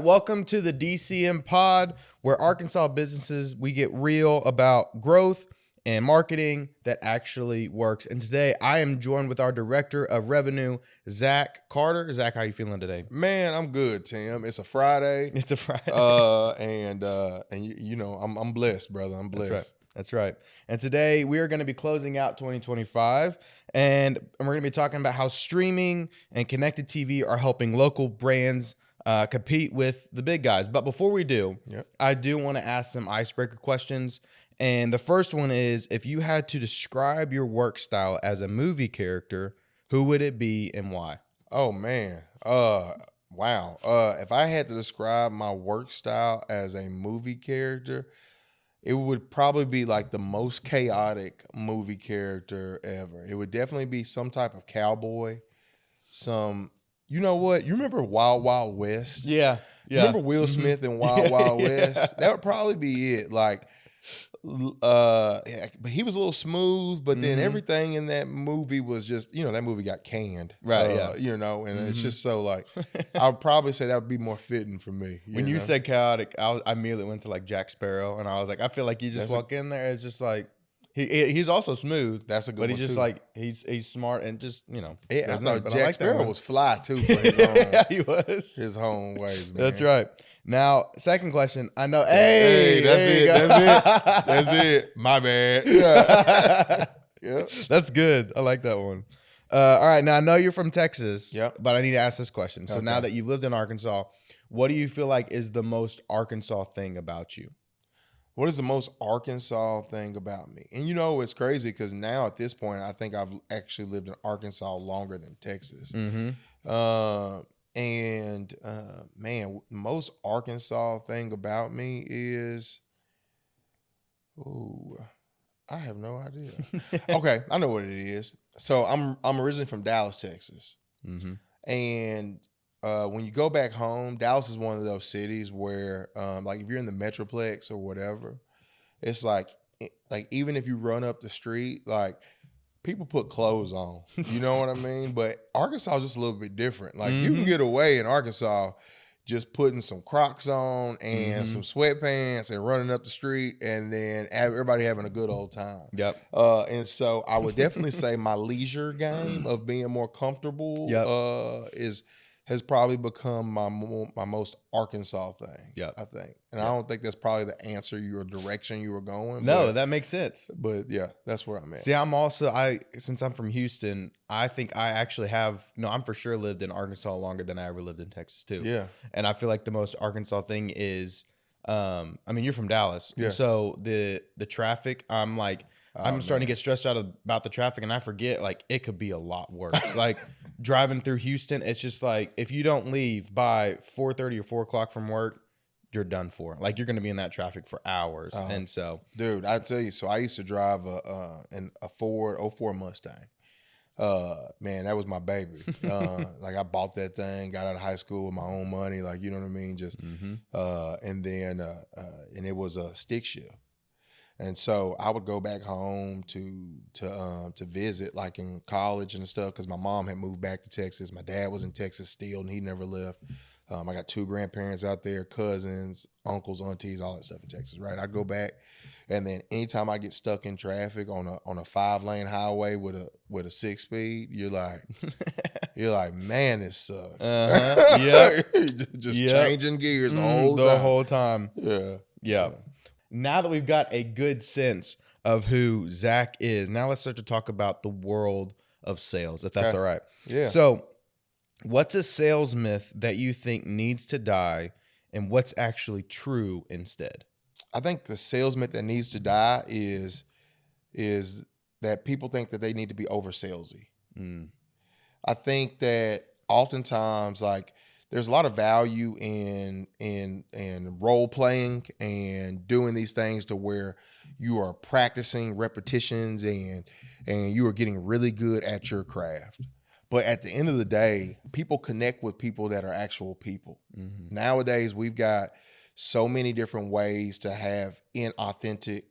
Welcome to the DCM Pod, where Arkansas businesses, we get real about growth and marketing that actually works. And today I am joined with our Director of Revenue, Zach Carter. Zach, how you feeling today? Man, I'm good, Tim. It's a Friday. It's a Friday. I'm blessed, brother. I'm blessed. That's right. And today we are going to be closing out 2025, and we're going to be talking about how streaming and connected TV are helping local brands compete with the big guys. But before we do, I do want to ask some icebreaker questions. And the first one is, if you had to describe your work style as a movie character, who would it be and why? Oh man. Wow. If I had to describe my work style as a movie character, it would probably be like the most chaotic movie character ever. It would definitely be some type of cowboy, you know what? You remember Wild Wild West? Yeah. Remember Will Smith in Wild Wild West? That would probably be it. Like, but he was a little smooth, but then everything in that movie was just, that movie got canned. Right, and it's just so like, I would probably say that would be more fitting for me. When you said chaotic, I immediately went to like Jack Sparrow, and I was like, I feel like you just walk in there, it's just like, he's also smooth. That's a good one, but he's just too. like he's smart and just Yeah, I thought but Jack like Sparrow was fly too for his own. Yeah, he was His home ways, man. That's right. Now, second question. I know. Hey, that's it. My bad. Yeah. That's good. I like that one. All right. Now I know you're from Texas. Yep. But I need to ask this question. So Okay. now that you've lived in Arkansas, what do you feel like is the most Arkansas thing about you? What is the most Arkansas thing about me? And it's crazy because now at this point, I think I've actually lived in Arkansas longer than Texas. Man, most Arkansas thing about me is, I have no idea. Okay, I know what it is. So I'm originally from Dallas, Texas, and when you go back home, Dallas is one of those cities where, like, if you're in the Metroplex or whatever, it's like even if you run up the street, like, people put clothes on. You know what I mean? But Arkansas is just a little bit different. Like, you can get away in Arkansas just putting some Crocs on and some sweatpants and running up the street, and then everybody having a good old time. Yep. And so I would definitely say my leisure game of being more comfortable has probably become my most Arkansas thing. Yep. I think. And I don't think that's probably the answer, your direction you were going. No, that makes sense. But yeah, that's where I'm at. See, since I'm from Houston, I think I actually I'm for sure lived in Arkansas longer than I ever lived in Texas too. Yeah. And I feel like the most Arkansas thing is, you're from Dallas. Yeah. So the traffic, I'm starting to get stressed out about the traffic, and I forget, like, it could be a lot worse. Like, driving through Houston, it's just like, if you don't leave by 4:30 or 4 o'clock from work, you're done for. Like, you're going to be in that traffic for hours. And so, dude, I tell you, so I used to drive a Ford 04 Mustang. Man, that was my baby. Like, I bought that thing, got out of high school with my own money, like, you know what I mean? Just, and then, and it was a stick shift. And so I would go back home to visit, like, in college and stuff, because my mom had moved back to Texas. My dad was in Texas still, and he never left. I got 2 grandparents out there, cousins, uncles, aunties, all that stuff in Texas, right? I go back, and then anytime I get stuck in traffic on a 5-lane highway with a 6-speed, you're like, man, this sucks. Just changing gears the whole time. Yeah. So. Now that we've got a good sense of who Zach is, now let's start to talk about the world of sales, if that's all right. Yeah. So, what's a sales myth that you think needs to die, and what's actually true instead? I think the sales myth that needs to die is that people think that they need to be over salesy. I think that oftentimes, like, there's a lot of value in role playing and doing these things to where you are practicing repetitions and you are getting really good at your craft. But at the end of the day, people connect with people that are actual people. Nowadays, we've got so many different ways to have inauthentic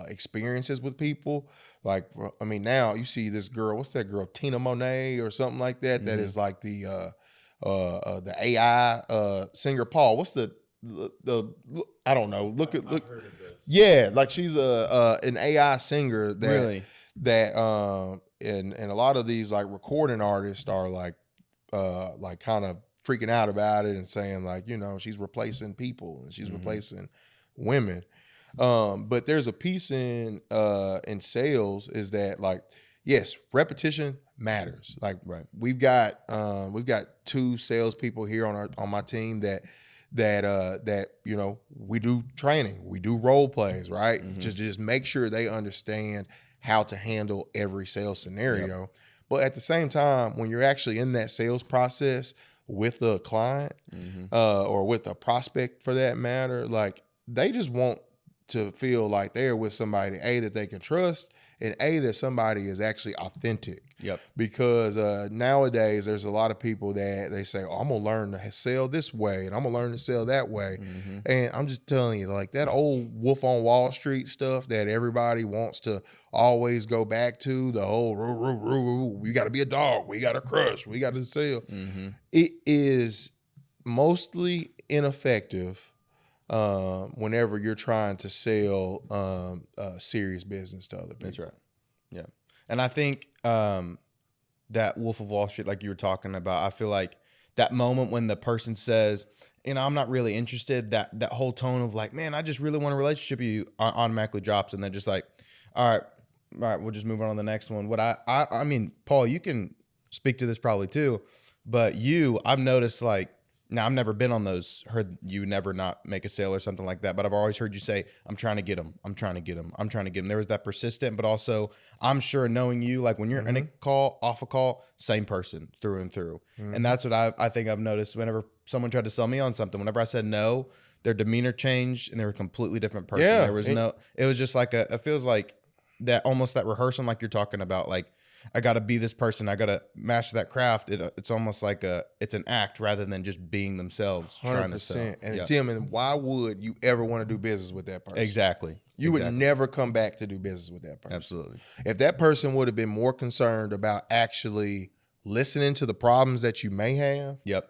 experiences with people. Like, I mean, now you see this girl, what's that girl, Tina Monet or something like that, that is like the the AI singer Paul. What's the I don't know. Look. I've heard of this. Yeah, like she's an AI singer that Really? And a lot of these like recording artists are like kind of freaking out about it and saying like, you know, she's replacing people and she's replacing women. But there's a piece in sales is that like, yes, repetition matters. Like Right. we've got 2 salespeople here on my team that you know, we do training, we do role plays, right? Just make sure they understand how to handle every sales scenario. Yep. But at the same time, when you're actually in that sales process with a client or with a prospect for that matter, like they just want to feel like they're with somebody, A, that they can trust, and A, that somebody is actually authentic. Yep. Because nowadays there's a lot of people that they say, oh, I'm going to learn to sell this way and I'm going to learn to sell that way. And I'm just telling you, like that old Wolf on Wall Street stuff that everybody wants to always go back to, the whole, we got to be a dog, we got to crush, we got to sell. It is mostly ineffective whenever you're trying to sell serious business to other people. That's right. Yeah. And I think that Wolf of Wall Street, like you were talking about, I feel like that moment when the person says, you know, I'm not really interested, that whole tone of like, man, I just really want a relationship with you automatically drops. And then just like, all right, we'll just move on to the next one. What I mean, Paul, you can speak to this probably too, but I've noticed like, now, I've never been on those, heard you never not make a sale or something like that, but I've always heard you say, I'm trying to get them. I'm trying to get them. I'm trying to get them. There was that persistent, but also I'm sure knowing you, like when you're in a call, off a call, same person through and through. And that's what I think I've noticed whenever someone tried to sell me on something. Whenever I said no, their demeanor changed and they were a completely different person. Yeah. There was it was just like it feels like that almost that rehearsal like you're talking about, like, I got to be this person. I got to master that craft. It's almost like it's an act rather than just being themselves 100%. trying to sell. And Tim, and why would you ever want to do business with that person? Exactly. You would never come back to do business with that person. Absolutely. If that person would have been more concerned about actually listening to the problems that you may have. Yep.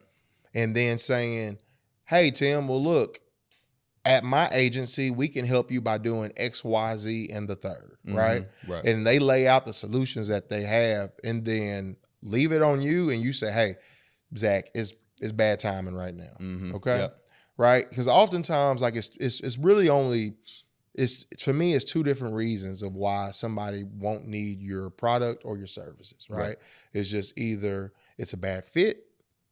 And then saying, hey, Tim, well, look, at my agency, we can help you by doing X, Y, Z, and the third, right? Right. And they lay out the solutions that they have and then leave it on you and you say, hey, Zach, it's bad timing right now, okay? Yep. Right? Because oftentimes, like, it's really only, for me, it's 2 different reasons of why somebody won't need your product or your services, right? It's just either it's a bad fit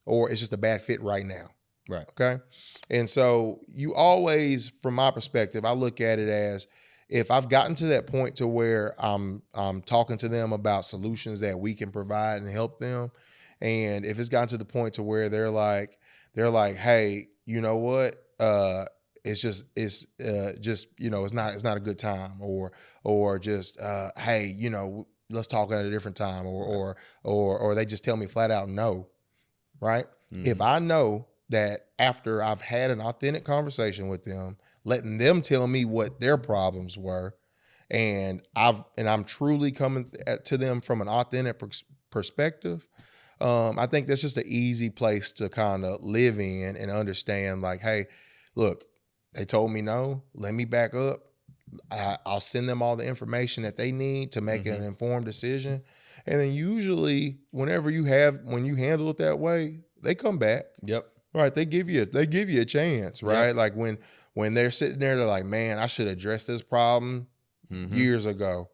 or it's just a bad fit right now. Right. Okay. And so you always, from my perspective, I look at it as if I've gotten to that point to where I'm talking to them about solutions that we can provide and help them. And if it's gotten to the point to where they're like, hey, you know what? It's just, you know, it's not a good time or just, hey, you know, let's talk at a different time or they just tell me flat out no. Right. If I know that after I've had an authentic conversation with them, letting them tell me what their problems were, and I'm truly coming to them from an authentic perspective, I think that's just an easy place to kind of live in and understand, like, hey, look, they told me no, let me back up. I'll send them all the information that they need to make an informed decision. And then usually when you handle it that way, they come back. Yep. Right, they give you a chance, right? Yep. Like when they're sitting there, they're like, "Man, I should address this problem years ago."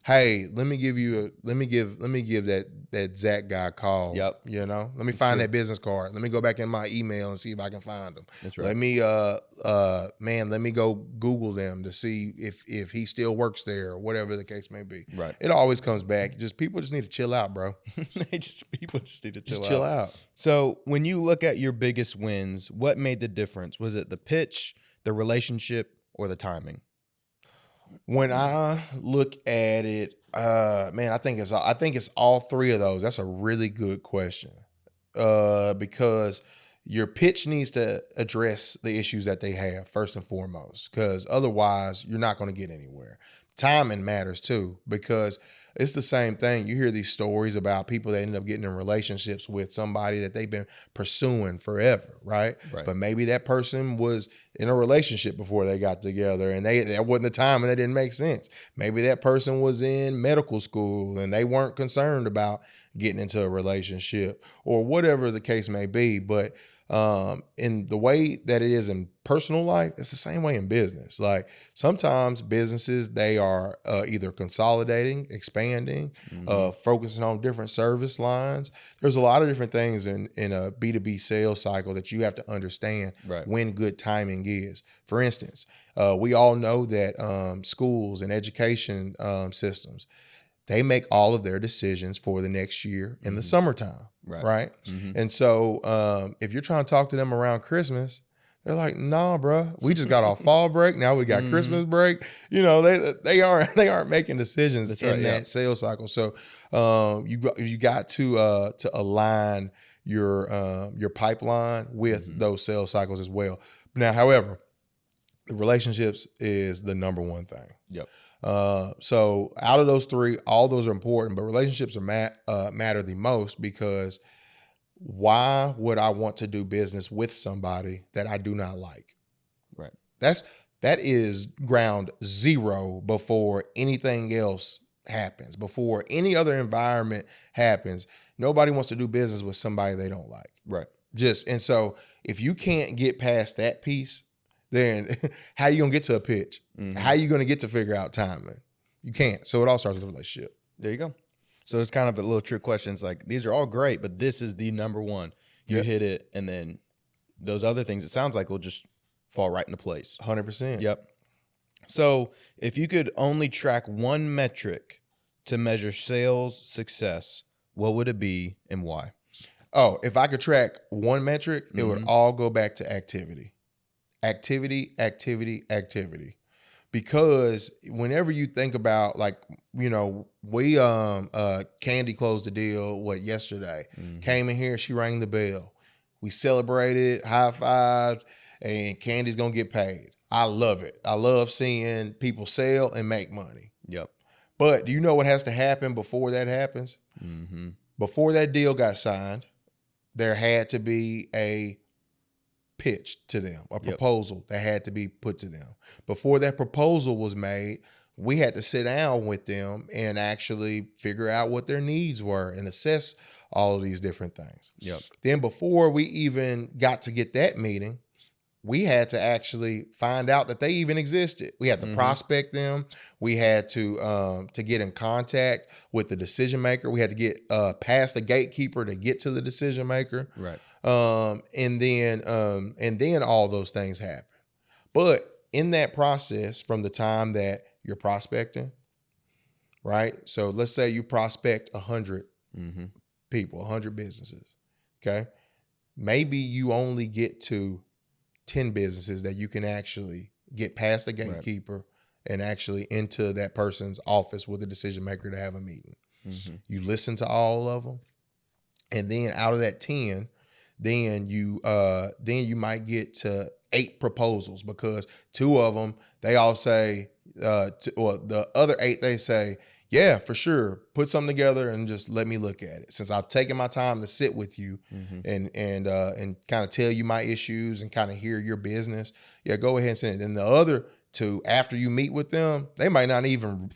Hey, let me give that Zach guy a call. Yep. You know, let me find that business card. Let me go back in my email and see if I can find them. That's right. Let me let me go Google them to see if he still works there or whatever the case may be. Right. It always comes back. People just need to chill out, bro. People just need to chill out. So when you look at your biggest wins, what made the difference? Was it the pitch, the relationship, or the timing? When I look at it, man, I think it's all 3 of those. That's a really good question, because your pitch needs to address the issues that they have first and foremost, because otherwise you're not going to get anywhere. timing matters too, because it's the same thing. You hear these stories about people that end up getting in relationships with somebody that they've been pursuing forever, right? Right. But maybe that person was in a relationship before they got together, and that wasn't the time, and that didn't make sense. Maybe that person was in medical school and they weren't concerned about getting into a relationship, or whatever the case may be. But in the way that it is in personal life, it's the same way in business. Like sometimes businesses, they are either consolidating, expanding, focusing on different service lines. There's a lot of different things in a B2B sales cycle that you have to understand when good timing is. For instance, we all know that schools and education systems, they make all of their decisions for the next year in the summertime, right? And so if you're trying to talk to them around Christmas, they're like, "Nah, bro, we just got off fall break. Now we got Christmas break." You know, they aren't making decisions in that sales cycle. So you got to align your pipeline with those sales cycles as well. Now, however, the relationships is the number one thing. Yep. So out of those three, all those are important, but relationships are matter the most, because why would I want to do business with somebody that I do not like? Right. That is ground zero before anything else happens, before any other environment happens. Nobody wants to do business with somebody they don't like. Right. And so if you can't get past that piece, then how are you going to get to a pitch? How are you going to get to figure out timing? You can't. So it all starts with a relationship. There you go. So it's kind of a little trick question. It's like, these are all great, but this is the number one. You hit it, and then those other things, it sounds like, will just fall right into place. 100%. Yep. So if you could only track one metric to measure sales success, what would it be and why? Oh, if I could track one metric, it would all go back to activity. Activity. Because whenever you think about, like, you know, we Candy closed the deal yesterday. Came in here, she rang the bell. We celebrated, high-fived, and Candy's gonna get paid. I love it. I love seeing people sell and make money. Yep. But do you know what has to happen before that happens? Before that deal got signed, there had to be a pitch to them, a proposal that had to be put to them. Before that proposal was made, we had to sit down with them and actually figure out what their needs were and assess all of these different things. Yep. Then before we even got to get that meeting, we had to actually find out that they even existed. We had to prospect them. We had to get in contact with the decision maker. We had to get past the gatekeeper to get to the decision maker. Right. And then all those things happen. But in that process, from the time that you're prospecting, right? So let's say you prospect 100 people, 100 businesses. Okay. Maybe you only get to 10 businesses that you can actually get past the gatekeeper and actually into that person's office with the decision maker to have a meeting. You listen to all of them. And then out of that 10, then you might get to 8 proposals, because 2 of them, they all say, the other 8, they say, yeah, for sure, put something together and just let me look at it. Since I've taken my time to sit with you and kind of tell you my issues and kind of hear your business, yeah, go ahead and send it. And the other 2, after you meet with them, they might not even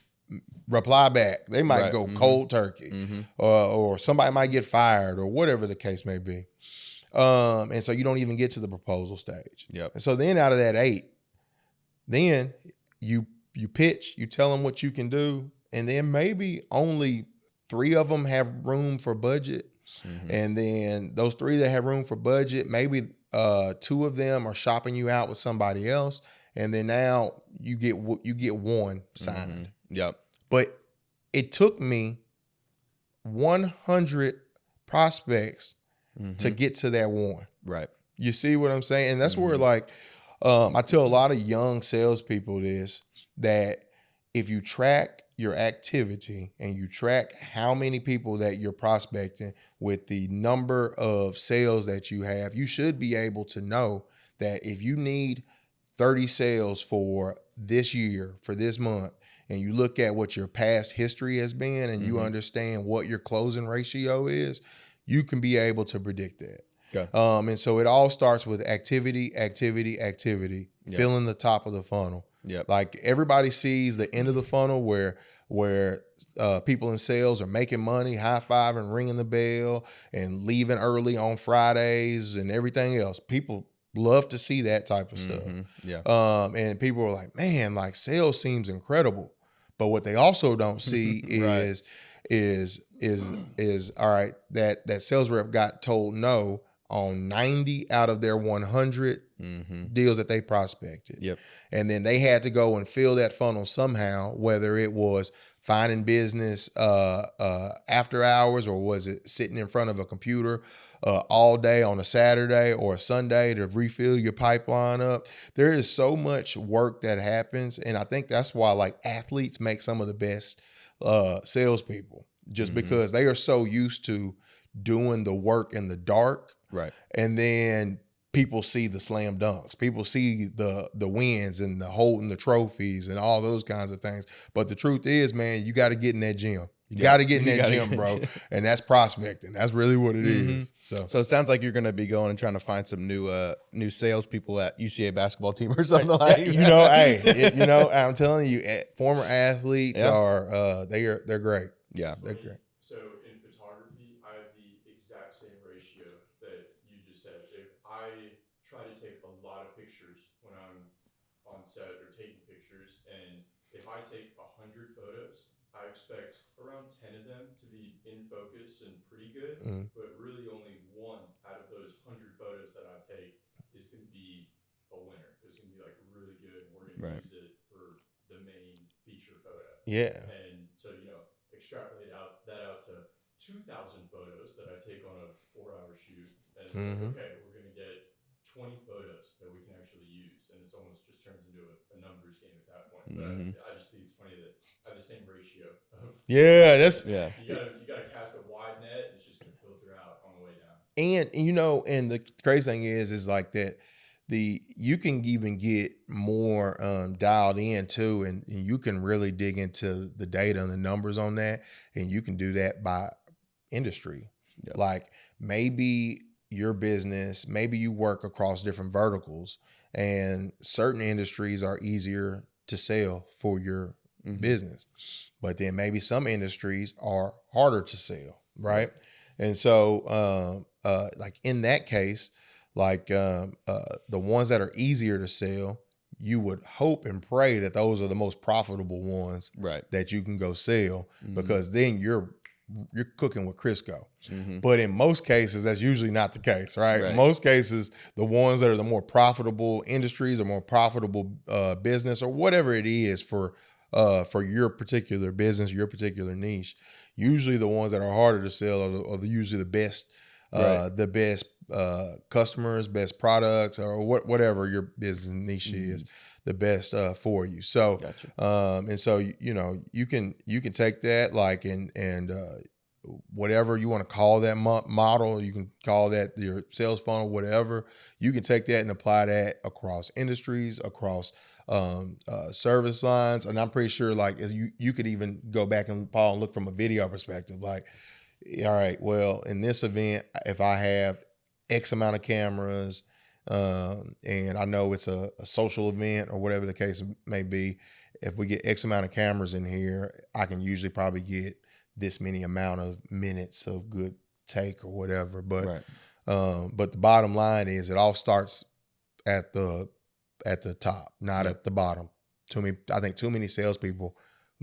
reply back. They might go cold turkey, or somebody might get fired, or whatever the case may be. And so you don't even get to the proposal stage. Yep. And so then out of that 8, then you pitch, you tell them what you can do, and then maybe only 3 of them have room for budget. And then those 3 that have room for budget, maybe 2 of them are shopping you out with somebody else, and then now you get 1 signed. Yep. But it took me 100 prospects to get to that 1. Right. You see what I'm saying? And that's where, like, I tell a lot of young salespeople this, that if you track your activity and you track how many people that you're prospecting with the number of sales that you have, you should be able to know that if you need 30 sales for this year, for this month, and you look at what your past history has been and you understand what your closing ratio is, you can be able to predict that. Okay. And so it all starts with activity, filling the top of the funnel. Yep. Like everybody sees the end of the funnel where people in sales are making money, high-fiving, ringing the bell, and leaving early on Fridays and everything else. People love to see that type of stuff. Yeah. And people are like, man, like sales seems incredible. But what they also don't see Right. is all right, that sales rep got told no on 90 out of their 100 deals that they prospected. Yep. And then they had to go and fill that funnel somehow, whether it was finding business after hours, or was it sitting in front of a computer all day on a Saturday or a Sunday to refill your pipeline up. There is so much work that happens. And I think that's why like athletes make some of the best salespeople, just because they are so used to doing the work in the dark. Right. And then people see the slam dunks. People see the wins and the holding the trophies and all those kinds of things. But the truth is, man, you got to get in that gym. You got to get in that gym, bro. And that's prospecting. That's really what it is. So it sounds like you're going to be going and trying to find some new salespeople at UCA basketball team or something like that. I'm telling you, former athletes they're great. Yeah. They're great. So in photography, I have the exact same ratio that you just said. If I try to take a lot of pictures when I'm on set or taking pictures, and if I take 100 photos, I expect around 10 of them to be in focus and pretty good, but really only one out of those 100 photos that I take is going to be a winner. It's going to be like really good, and we're going to use it for the main feature photo. Yeah. And so, extrapolate that out to 2,000 photos that I take on a 4-hour shoot, and okay, we're going to get 20 photos that we can actually use, and it's almost just turns into a numbers game at that point. But I just think it's funny that I have the same ratio of you gotta cast a wide net. It's just gonna filter out on the way down. And the crazy thing is like that you can even get more dialed in too, and you can really dig into the data and the numbers on that, and you can do that by industry. Yep. Like maybe your business, maybe you work across different verticals, and certain industries are easier to sell for your business, but then maybe some industries are harder to sell, right? And so like in that case, like the ones that are easier to sell, you would hope and pray that those are the most profitable ones, right, that you can go sell, because then you're cooking with Crisco. But in most cases, that's usually not the case, right? In most cases, the ones that are the more profitable industries or more profitable business or whatever it is for your particular business, your particular niche, usually the ones that are harder to sell are usually the best, customers, best products, or whatever your business niche is, the best for you. So, and so you can take that like and whatever you want to call that model, you can call that your sales funnel, whatever. You can take that and apply that across industries, across service lines, and I'm pretty sure like you could even go back and Paul and look from a video perspective. Like, all right, well, in this event, if I have X amount of cameras, and I know it's a social event or whatever the case may be, if we get X amount of cameras in here, I can usually probably get this many amount of minutes of good take or whatever. But but the bottom line is it all starts at the top, not at the bottom. I think too many salespeople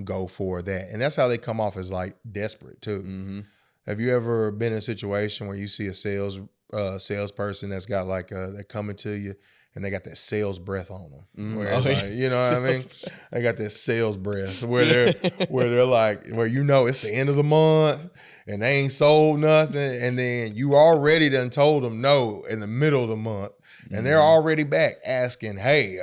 go for that, and that's how they come off as like desperate too. Have you ever been in a situation where you see a salesperson that's got like they're coming to you and they got that sales breath on them, where it's like, you know what I mean? They got that sales breath where they're like, where it's the end of the month and they ain't sold nothing, and then you already done told them no in the middle of the month, and they're already back asking, hey,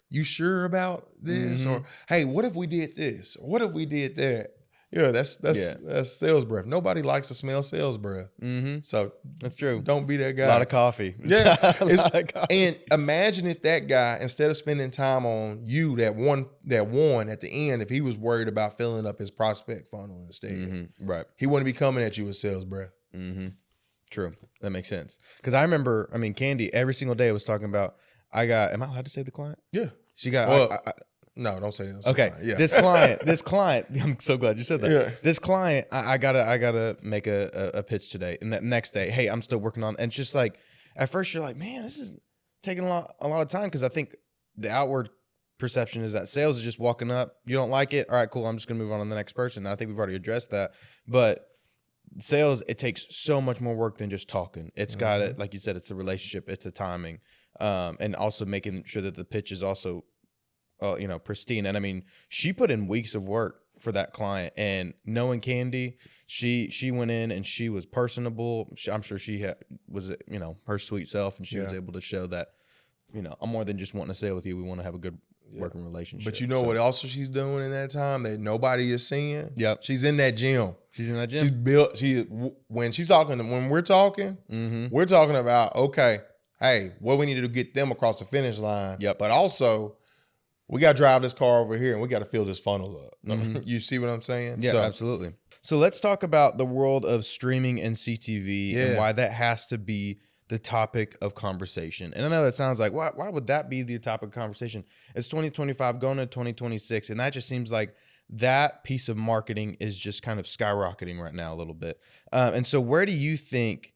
you sure about this? Or hey, what if we did this? What if we did that? Yeah, that's sales breath. Nobody likes to smell sales breath. Mm-hmm. So That's true. don't be that guy. A lot of coffee. Yeah. A lot of coffee. And imagine if that guy, instead of spending time on you, that won at the end, if he was worried about filling up his prospect funnel instead, Mm-hmm. Right. he wouldn't be coming at you with sales breath. Mm-hmm. True. That makes sense. Because I remember, Candy every single day was talking about, am I allowed to say the client? Yeah. She got, Well, no, don't say that. okay. Yeah. This client, I'm so glad you said that. Yeah. This client, I gotta make a pitch today. And that next day, hey, I'm still working on, and it's just like, at first you're like, man, this is taking a lot of time. Cause I think the outward perception is that sales is just walking up. You don't like it. All right, cool. I'm just gonna move on to the next person. And I think we've already addressed that, but sales, it takes so much more work than just talking. It's got it, like you said, it's a relationship, it's a timing, and also making sure that the pitch is also, pristine. And I mean, she put in weeks of work for that client, and knowing Candy, she went in and she was personable. I'm sure she was, her sweet self, and she was able to show that, I'm more than just wanting to sell with you. We want to have a good working relationship. But you know what also she's doing in that time that nobody is seeing? Yep. She's in that gym. She's in that gym. She's built. When we're talking, we're talking about, okay, hey, what we need to do to get them across the finish line. Yep. But also, we got to drive this car over here and we got to fill this funnel up. You see what I'm saying? Yeah, absolutely. So let's talk about the world of streaming and CTV and why that has to be the topic of conversation. And I know that sounds like, why would that be the topic of conversation? It's 2025 going to 2026, and that just seems like that piece of marketing is just kind of skyrocketing right now a little bit. And so where do you think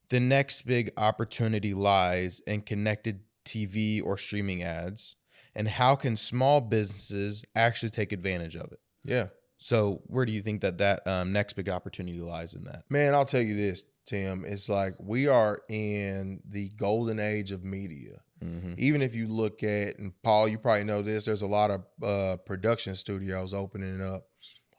the next big opportunity lies in connected TV or streaming ads? And how can small businesses actually take advantage of it? Yeah. So where do you think that next big opportunity lies in that? Man, I'll tell you this, Tim. It's like we are in the golden age of media. Mm-hmm. Even if you look at, and Paul, you probably know this, there's a lot of production studios opening up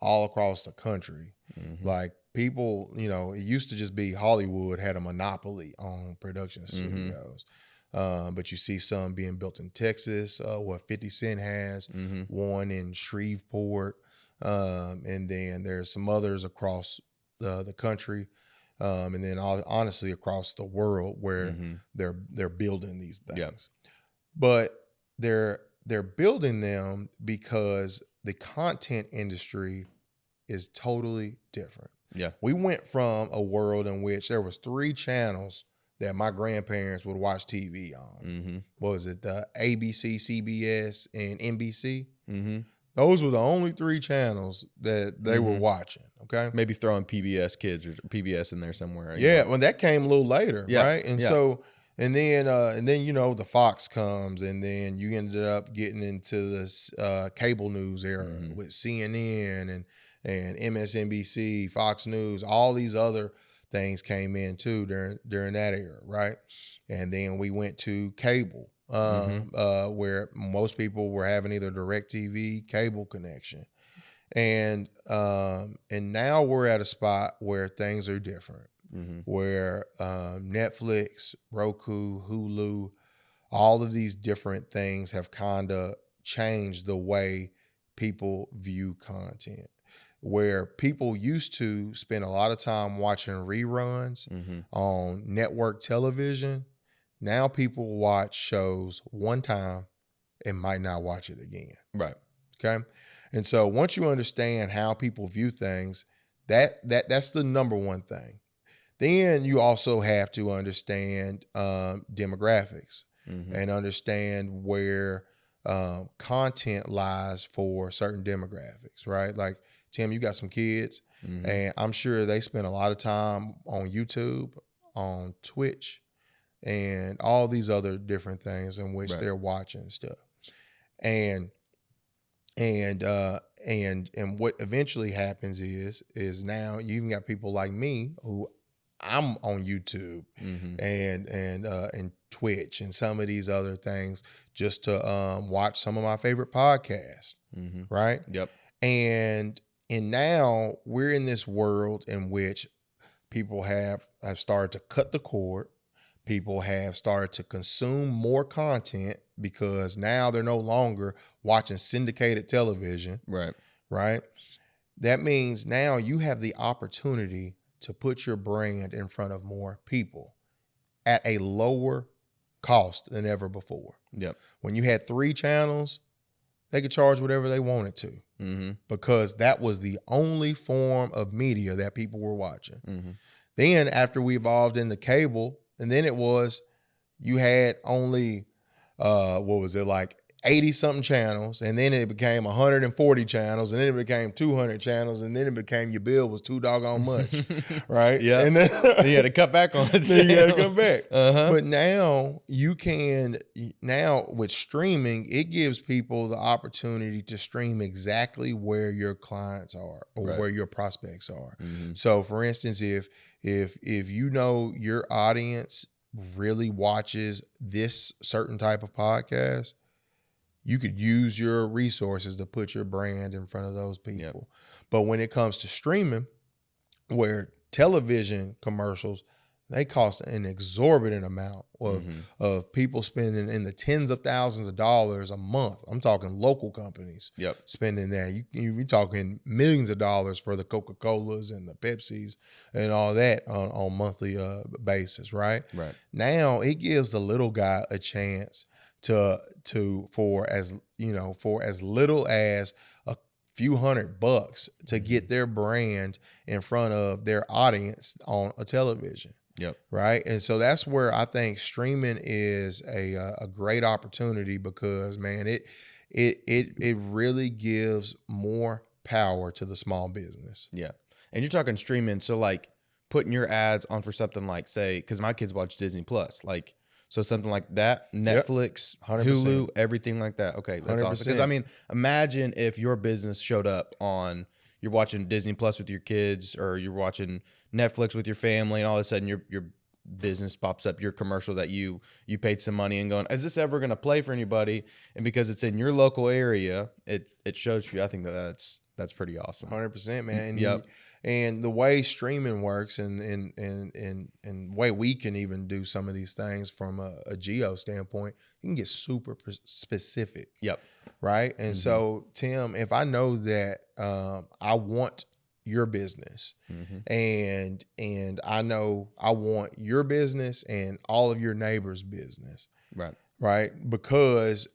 all across the country. Mm-hmm. Like people, it used to just be Hollywood had a monopoly on production studios. But you see some being built in Texas, what 50 Cent has, one in Shreveport, and then there's some others across the country, and then honestly across the world where they're building these things. Yep. But they're building them because the content industry is totally different. Yeah, we went from a world in which there was 3 channels that my grandparents would watch TV on. Mm-hmm. What was it? The ABC, CBS, and NBC. Mm-hmm. Those were the only 3 channels that they were watching. Okay, maybe throwing PBS Kids or PBS in there somewhere. Yeah, well, that came a little later, right? And so, and then the Fox comes, and then you ended up getting into this cable news era with CNN and MSNBC, Fox News, all these other things came in too during that era, right? And then we went to cable, where most people were having either DirecTV, cable connection, and now we're at a spot where things are different, where Netflix, Roku, Hulu, all of these different things have kind of changed the way people view content. Where people used to spend a lot of time watching reruns on network television, now people watch shows one time and might not watch it again. Right. Okay. And so once you understand how people view things, that's the number one thing. Then you also have to understand demographics and understand where content lies for certain demographics, right? Like, Tim, you got some kids, and I'm sure they spend a lot of time on YouTube, on Twitch, and all these other different things in which they're watching stuff. And what eventually happens is now you even got people like me who I'm on YouTube and Twitch and some of these other things just to watch some of my favorite podcasts, right? Yep. And now we're in this world in which people have started to cut the cord. People have started to consume more content because now they're no longer watching syndicated television. Right. Right. that means now you have the opportunity to put your brand in front of more people at a lower cost than ever before. Yep. When you had 3 channels, they could charge whatever they wanted to because that was the only form of media that people were watching. Then after we evolved into cable, and then it was you had only what was it, like 80 something channels, and then it became 140 channels, and then it became 200 channels, and then it became your bill was too doggone much, right? Yeah. And then You had to cut back on it. then you had to come back. Uh-huh. But now now with streaming, it gives people the opportunity to stream exactly where your clients are or Right. where your prospects are. So for instance, if you know your audience really watches this certain type of podcast, you could use your resources to put your brand in front of those people. But when it comes to streaming, where television commercials, they cost an exorbitant amount of people spending in the tens of thousands of dollars a month. I'm talking local companies spending that. You're talking millions of dollars for the Coca-Colas and the Pepsis and all that on monthly basis, right? Right. Now it gives the little guy a chance for as little as a few $100 to get their brand in front of their audience on a television. Yep. Right. And so that's where I think streaming is a great opportunity because, man, it really gives more power to the small business. Yeah. And you're talking streaming. So like putting your ads on for something like, say, because my kids watch Disney Plus, like, so something like that, Netflix, 100%. Hulu, everything like that. Okay, that's awesome. Because I mean, imagine if your business showed up on, you're watching Disney Plus with your kids, or you're watching Netflix with your family, and all of a sudden your business pops up, your commercial that you paid some money and going, is this ever going to play for anybody? And because it's in your local area, it shows you. I think that's pretty awesome. 100%, man. Yep. And the way streaming works and the way we can even do some of these things from a geo standpoint, you can get super specific. Yep. Right. And so, Tim, if I know that I want your business and I know I want your business and all of your neighbors' business. Right. Right. Because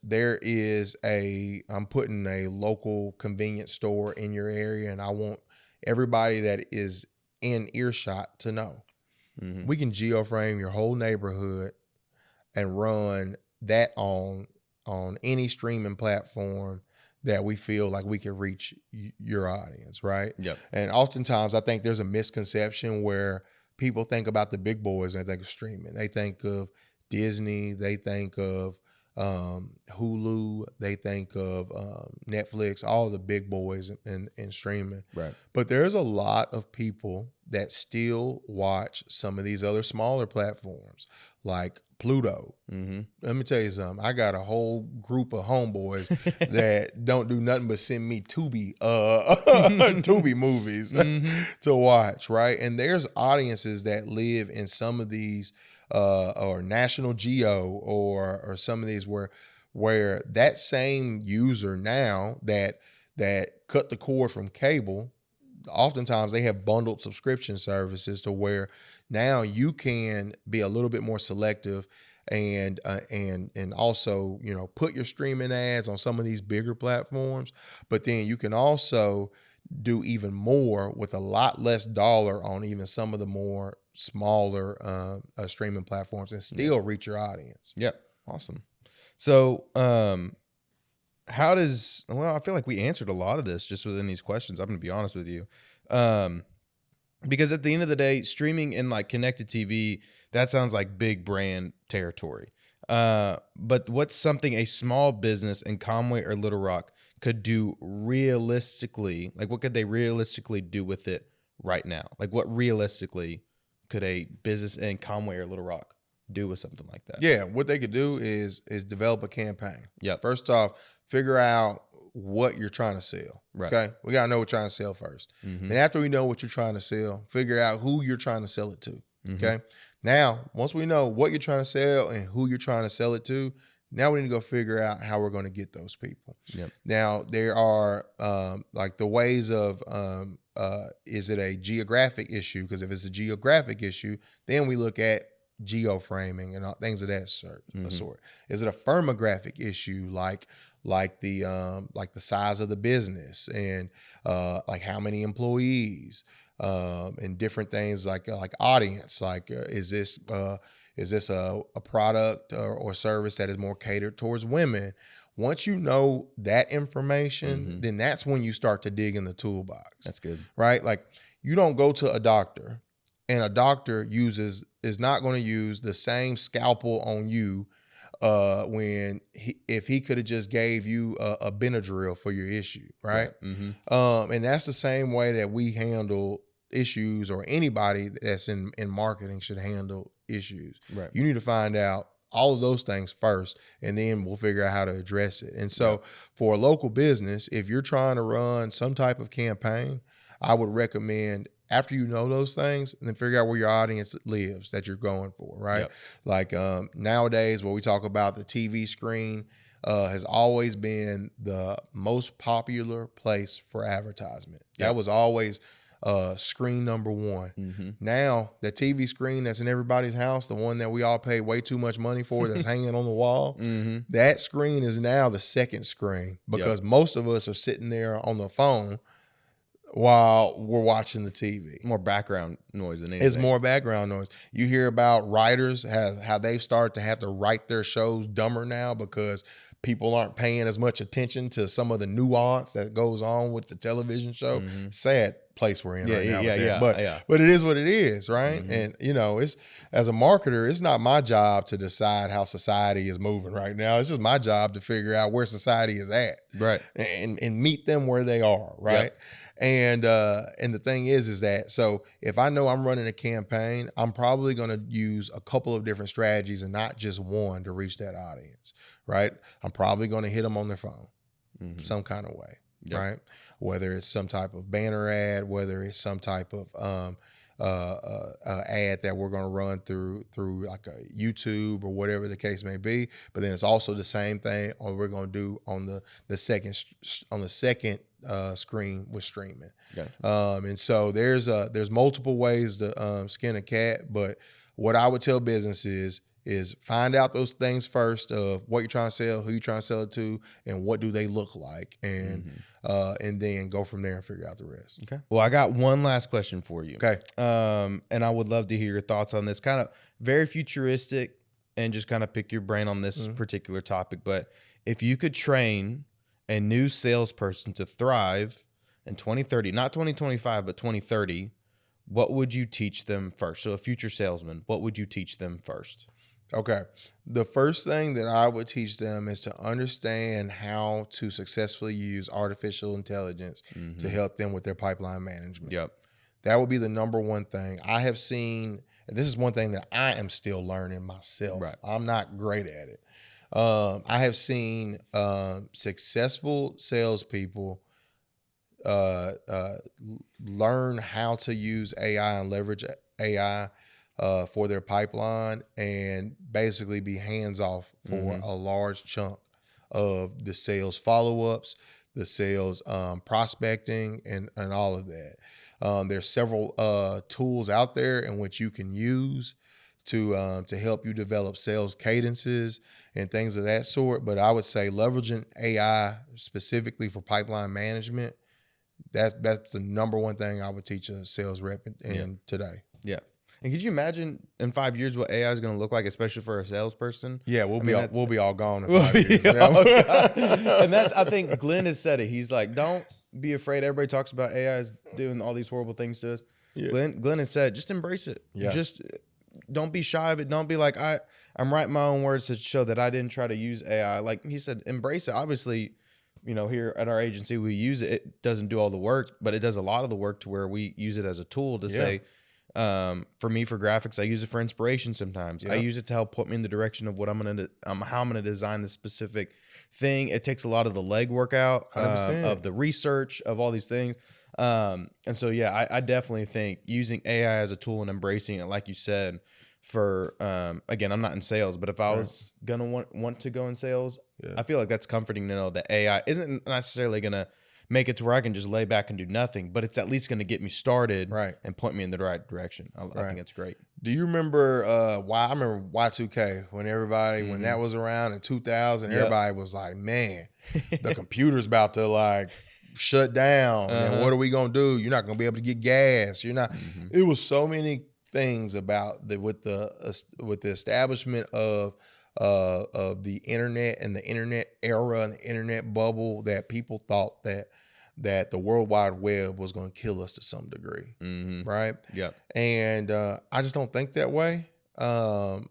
I'm putting a local convenience store in your area and I want everybody that is in earshot to know. We can geoframe your whole neighborhood and run that on any streaming platform that we feel like we can reach your audience, right? Yep. And oftentimes I think there's a misconception where people think about the big boys when they think of streaming. They think of Disney, they think of Hulu, they think of Netflix, all the big boys in streaming. Right. But there's a lot of people that still watch some of these other smaller platforms like Pluto. Let me tell you something. I got a whole group of homeboys that don't do nothing but send me Tubi Tubi movies to watch, right? And there's audiences that live in some of these or National Geo or some of these where that same user now that cut the cord from cable, oftentimes they have bundled subscription services to where now you can be a little bit more selective and also, you know, put your streaming ads on some of these bigger platforms, but then you can also do even more with a lot less dollar on even some of the more smaller streaming platforms and still reach your audience. Yep. Awesome. So, I feel like we answered a lot of this just within these questions. I'm going to be honest with you. Because at the end of the day, streaming and like connected TV, that sounds like big brand territory. But what's something a small business in Conway or Little Rock could do realistically? Like, what could they realistically do with it right now? Like, what realistically could a business in Conway or Little Rock do with something like that? Yeah, what they could do is develop a campaign. Yep. First off, figure out what you're trying to sell. Right. Okay. We got to know what you're trying to sell first. And after we know what you're trying to sell, figure out who you're trying to sell it to. Okay. Now, once we know what you're trying to sell and who you're trying to sell it to, Now we need to go figure out how we're going to get those people. Yep. Now there are like the ways of is it a geographic issue? Because if it's a geographic issue, then we look at geoframing and things of that sort. Is it a firmographic issue like the size of the business and like how many employees and different things like audience, like is this a product or service that is more catered towards women? Once you know that information, then that's when you start to dig in the toolbox. That's good. Right? Like you don't go to a doctor and a doctor is not going to use the same scalpel on you if he could have just gave you a Benadryl for your issue, right? And that's the same way that we handle issues, or anybody that's in marketing should handle issues. Right. You need to find out all of those things first, and then we'll figure out how to address it. And so for a local business, if you're trying to run some type of campaign, I would recommend, after you know those things, then figure out where your audience lives that you're going for, right? Yep. Like nowadays, when we talk about the TV screen, has always been the most popular place for advertisement. Yep. That was always screen number one. Now, the TV screen that's in everybody's house, the one that we all pay way too much money for, that's hanging on the wall, that screen is now the second screen, because most of us are sitting there on the phone while we're watching the TV. More background noise than anything. It's more background noise. You hear about writers, how they've started to have to write their shows dumber now because people aren't paying as much attention to some of the nuance that goes on with the television show. Sad place we're in right now. But it is what it is, right? And it's, as a marketer, it's not my job to decide how society is moving right now. It's just my job to figure out where society is at, right, and meet them where they are, right? Yep. And the thing is that, so if I know I'm running a campaign, I'm probably going to use a couple of different strategies and not just one to reach that audience, right? I'm probably going to hit them on their phone some kind of way, right? Whether it's some type of banner ad, whether it's some type of ad that we're going to run through like a YouTube or whatever the case may be. But then it's also the same thing we're going to do on the second screen with streaming. And so there's multiple ways to skin a cat, but what I would tell businesses is find out those things first of what you're trying to sell, who you're trying to sell it to, and what do they look like, and then go from there and figure out the rest. Okay. Well, I got one last question for you. Okay. And I would love to hear your thoughts on this. Kind of very futuristic, and just kind of pick your brain on this particular topic. But if you could train a new salesperson to thrive in 2030, not 2025, but 2030, what would you teach them first? So a future salesman, what would you teach them first? Okay. The first thing that I would teach them is to understand how to successfully use artificial intelligence to help them with their pipeline management. Yep. That would be the number one thing. I have seen, and this is one thing that I am still learning myself. Right. I'm not great at it. I have seen successful salespeople learn how to use AI and leverage AI for their pipeline, and basically be hands-off for a large chunk of the sales follow-ups, the sales prospecting, and all of that. There's several tools out there in which you can use to help you develop sales cadences and things of that sort. But I would say leveraging AI specifically for pipeline management, that's the number one thing I would teach a sales rep in today. Yeah. And could you imagine in 5 years what AI is going to look like, especially for a salesperson? Yeah, we'll be all gone in 5 years. And that's, I think Glenn has said it. He's like, don't be afraid. Everybody talks about AI is doing all these horrible things to us. Yeah. Glenn has said, just embrace it. Yeah. Just don't be shy of it. Don't be like, I'm writing my own words to show that I didn't try to use AI. Like he said, embrace it. Obviously, here at our agency, we use it. It doesn't do all the work, but it does a lot of the work to where we use it as a tool to say, for me, for graphics, I use it for inspiration sometimes. I use it to help put me in the direction of what how I'm going to design this specific thing. It takes a lot of the legwork out, of the research, of all these things. And so, I definitely think using AI as a tool and embracing it, like you said, for again, I'm not in sales, but if I Right. was gonna want to go in sales, Yeah. I feel like that's comforting to know that AI isn't necessarily gonna make it to where I can just lay back and do nothing, but it's at least gonna get me started Right. and point me in the right direction. I Right. think it's great. Do you remember I remember Y2K when everybody when that was around in 2000, Yep. everybody was like, man, the computer's about to like shut down. And what are we gonna do? You're not gonna be able to get gas. You're not. It was so many things about with the establishment of the internet and the internet era and the internet bubble that people thought that the World Wide Web was going to kill us to some degree, right? Yep. And I just don't think that way, and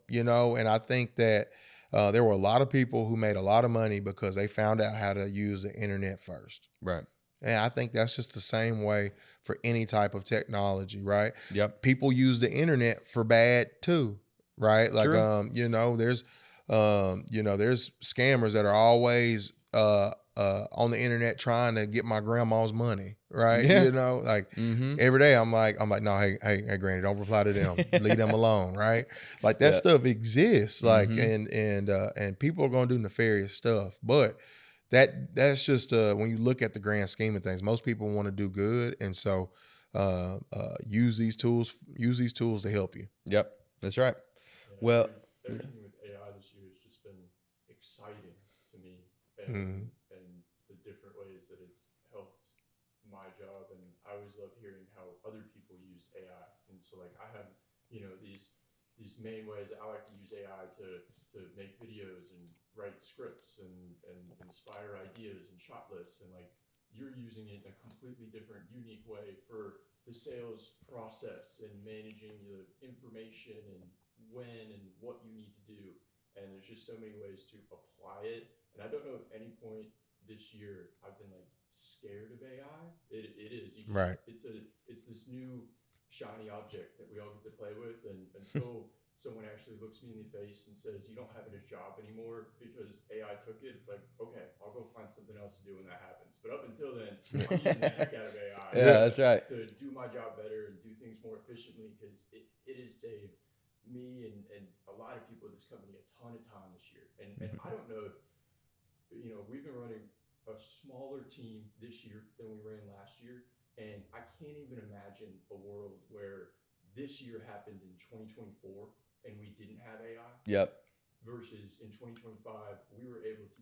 I think that there were a lot of people who made a lot of money because they found out how to use the internet first. Right. And I think that's just the same way for any type of technology, right? Yep. People use the internet for bad too, right? Like, True. there's scammers that are always on the internet trying to get my grandma's money, right? Yeah. Every day I'm like, no, hey, Granny, don't reply to them. Leave them alone, right? Like that stuff exists, like, and people are gonna do nefarious stuff, but that's just when you look at the grand scheme of things, most people want to do good, and so use these tools to help you. Yep. That's right. Yeah, Well, everything with AI this year has just been exciting to me, and the different ways that it's helped my job. And I always love hearing how other people use AI. And so, like, I have these main ways I like to use AI to make videos and write scripts and inspire ideas and shot lists. And like, you're using it in a completely different, unique way for the sales process and managing the information and when and what you need to do. And there's just so many ways to apply it. And I don't know if any point this year I've been like scared of AI. It is. Right. It's this new shiny object that we all get to play with, and until someone actually looks me in the face and says you don't have a job anymore because AI took it, it's like, okay, I'll go find something else to do when that happens. But up until then, I'm using the heck out of AI. Yeah, that's right. To do my job better and do things more efficiently, because it has saved me and a lot of people at this company a ton of time this year. And I don't know if, we've been running a smaller team this year than we ran last year. And I can't even imagine a world where this year happened in 2024 and we didn't have AI. Yep. Versus in 2025, we were able to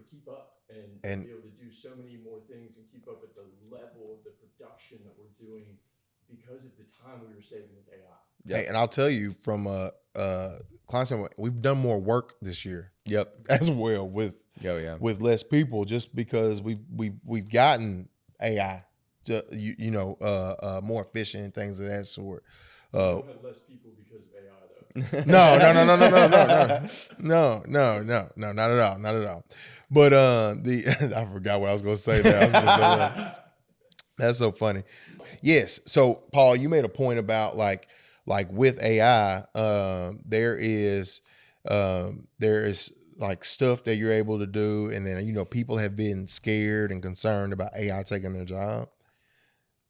keep up and be able to do so many more things and keep up at the level of the production that we're doing because of the time we were saving with AI. Yep. Hey, and I'll tell you from a client standpoint, we've done more work this year. Yep. As well with less people, just because we've gotten AI to more efficient and things of that sort. We had less people because of AI though. No, not at all. But I forgot what I was going to say now. That's so funny. Yes. So Paul, you made a point about like with AI, there is like stuff that you're able to do, and then people have been scared and concerned about AI taking their job.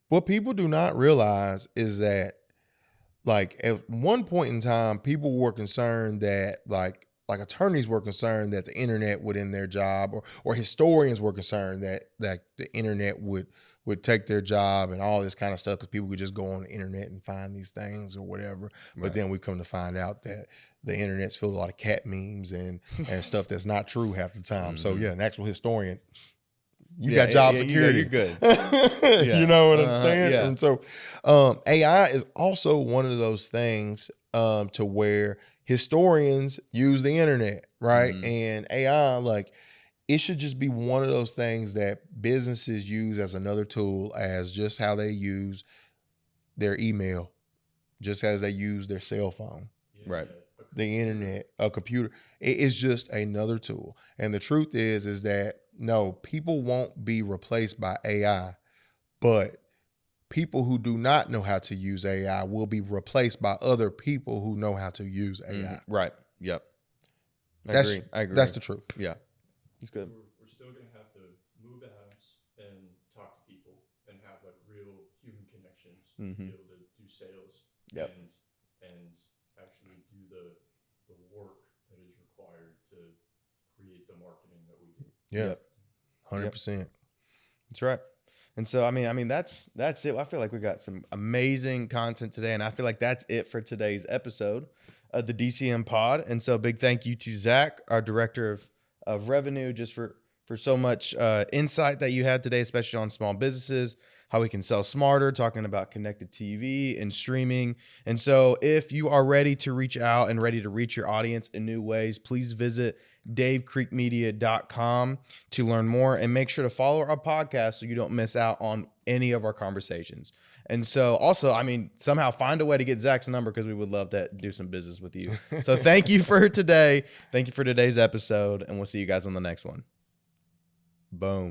What people do not realize is that, like, at one point in time, people were concerned that like attorneys were concerned that the internet would end their job, or historians were concerned that the internet would take their job and all this kind of stuff, because people could just go on the internet and find these things or whatever. Right. But then we come to find out that the internet's filled with a lot of cat memes and stuff that's not true half the time. Mm-hmm. So yeah, an actual historian, you got job security. You're good. You know what I'm saying? Yeah. And so AI is also one of those things to where historians use the internet, right? Mm-hmm. And AI, like, it should just be one of those things that businesses use as another tool, as just how they use their email, just as they use their cell phone. Right. The internet, a computer. It is just another tool. And the truth is that, no, people won't be replaced by AI, but people who do not know how to use AI will be replaced by other people who know how to use AI. Right. Yep. I agree. That's the truth. Yeah. It's good. We're still going to have to move atoms and talk to people and have like real human connections to be able to do sales. Yep. And the marketing that we do. Yeah, Yep. 100%. That's right. And so, I mean, that's it. I feel like we got some amazing content today, and I feel like that's it for today's episode of the DCM Pod. And so, big thank you to Zach, our director of revenue, just for so much insight that you had today, especially on small businesses, how we can sell smarter, talking about connected TV and streaming. And so, if you are ready to reach out and ready to reach your audience in new ways, please visit davecreekmedia.com to learn more, and make sure to follow our podcast so you don't miss out on any of our conversations. And so also, I mean, somehow find a way to get Zach's number, because we would love to do some business with you. So thank you for today. Thank you for today's episode, and we'll see you guys on the next one. Boom.